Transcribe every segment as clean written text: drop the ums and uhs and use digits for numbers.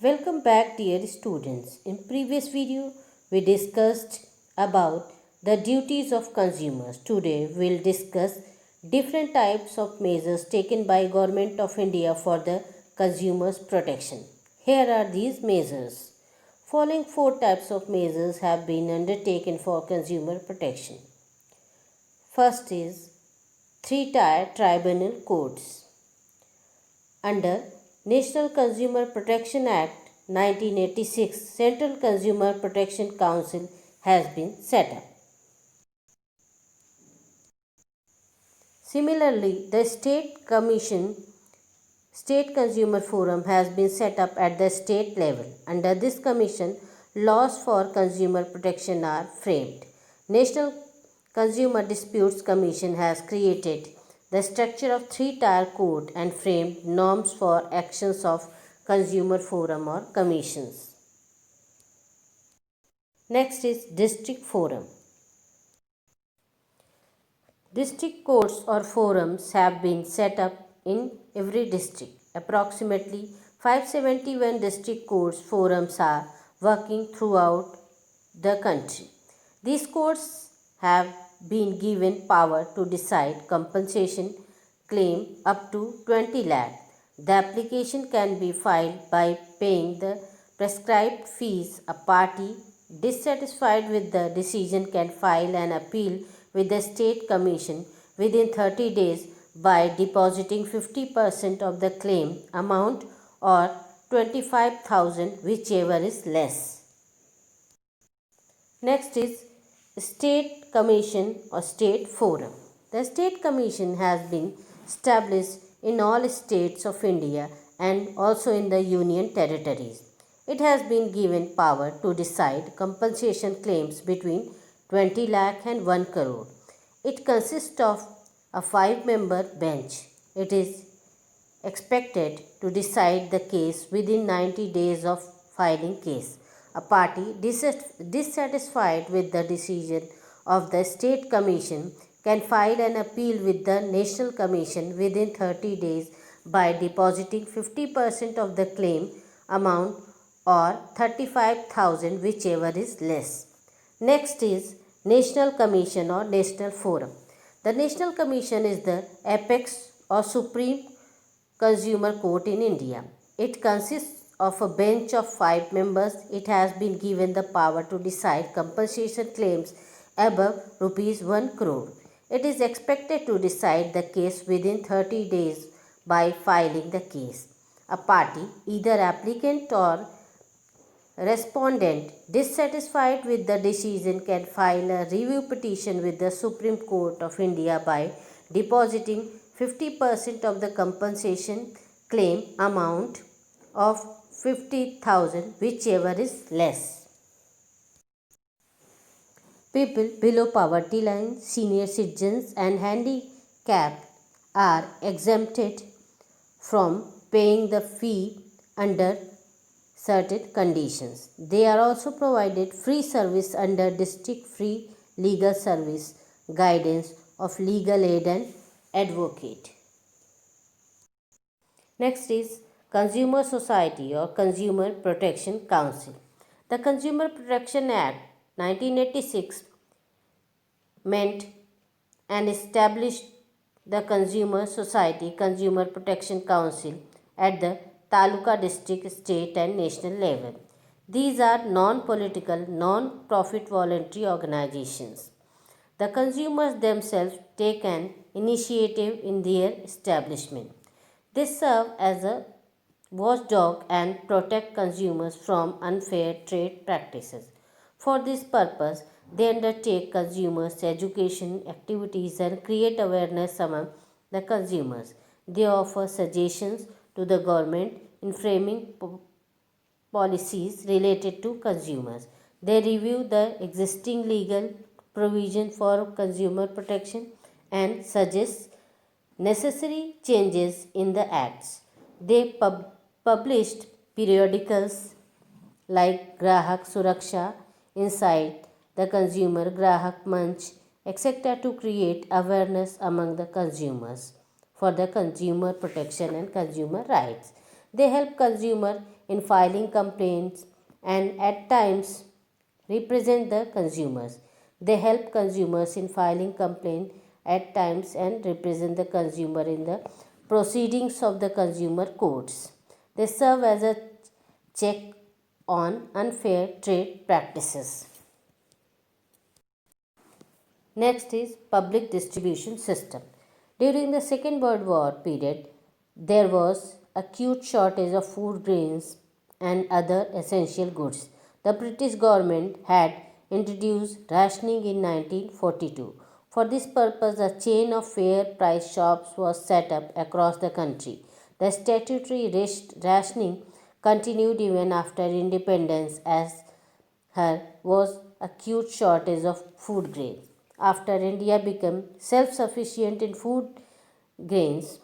Welcome back dear students. In previous video we discussed about the duties of consumers. Today we'll discuss different types of measures taken by Government of India for the consumers protection. Here are these measures. Following four types of measures have been undertaken for consumer protection. First is three-tier tribunal courts. Under National Consumer Protection Act 1986, Central Consumer Protection Council has been set up. Similarly, the State Consumer Forum has been set up at the state level. Under this commission, laws for consumer protection are framed. National Consumer Disputes Commission has created the structure of three-tier court and framed norms for actions of consumer forum or commissions. Next is district forum. District courts or forums have been set up in every district. Approximately 571 district courts forums are working throughout the country. These courts have been given power to decide compensation claim up to 20 lakh. The application can be filed by paying the prescribed fees. A party dissatisfied with the decision can file an appeal with the state commission within 30 days by depositing 50% of the claim amount or 25,000, whichever is less. Next is State Commission or State Forum. The State Commission has been established in all states of India and also in the Union territories. It has been given power to decide compensation claims between 20 lakh and 1 crore. It consists of a 5-member bench. It is expected to decide the case within 90 days of filing case. A party dissatisfied with the decision of the state commission can file an appeal with the national commission within 30 days by depositing 50% of the claim amount or 35,000, whichever is less. Next is National Commission or National Forum. The National Commission is the apex or supreme consumer court in India. It consists of a bench of 5 members. It has been given the power to decide compensation claims above rupees 1 crore. It is expected to decide the case within 30 days by filing the case. A party, either applicant or respondent, dissatisfied with the decision can file a review petition with the Supreme Court of India by depositing 50% of the compensation claim amount of 50,000, whichever is less. People below poverty line, senior citizens and handicapped are exempted from paying the fee under certain conditions. They are also provided free service under district free legal service, guidance of legal aid and advocate. Next is Consumer Society or Consumer Protection Council. The Consumer Protection Act 1986 meant and established the Consumer Society Consumer Protection Council at the Taluka district, state and national level. These are non-political, non-profit voluntary organizations. The consumers themselves take an initiative in their establishment. They serve as a watchdog and protect consumers from unfair trade practices. For this purpose, they undertake consumers education activities and create awareness among the consumers. They offer suggestions to the government in framing policies related to consumers. They review the existing legal provision for consumer protection and suggest necessary changes in the acts. They published periodicals like Grahak Suraksha, Insight, The Consumer, Grahak Manch, etc. to create awareness among the consumers for the consumer protection and consumer rights. They help consumer in filing complaints and at times represent the consumers. They help consumers in filing complaint at times and represent the consumer in the proceedings of the consumer courts. They serve as a check on unfair trade practices. Next is public distribution system. During the Second World War period, there was acute shortage of food grains and other essential goods. The British government had introduced rationing in 1942. For this purpose, a chain of fair price shops was set up across the country. The statutory rationing continued even after independence as there was acute shortage of food grains. After India became self-sufficient in food grains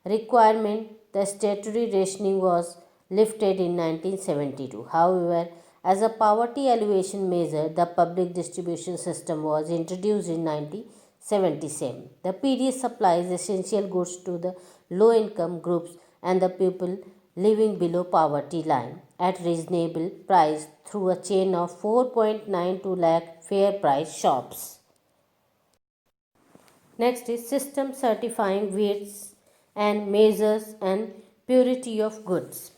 requirement, the statutory rationing was lifted in 1972. However, as a poverty alleviation measure, the public distribution system was introduced in 1977. The PD supplies essential goods to the low income groups and the people living below poverty line at reasonable price through a chain of 4.92 lakh fair price shops. Next is system certifying weights and measures and purity of goods.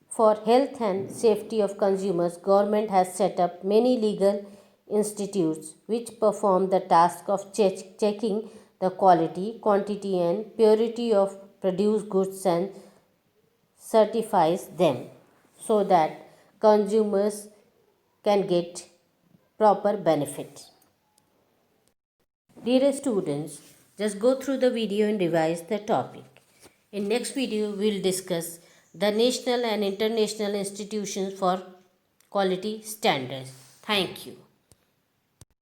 For health and safety of consumers, government has set up many legal institutes which perform the task of checking the quality, quantity and purity of produced goods and certifies them so that consumers can get proper benefit. Dear students, just go through the video and revise the topic. In next video, we will discuss the national and international institutions for quality standards. Thank you.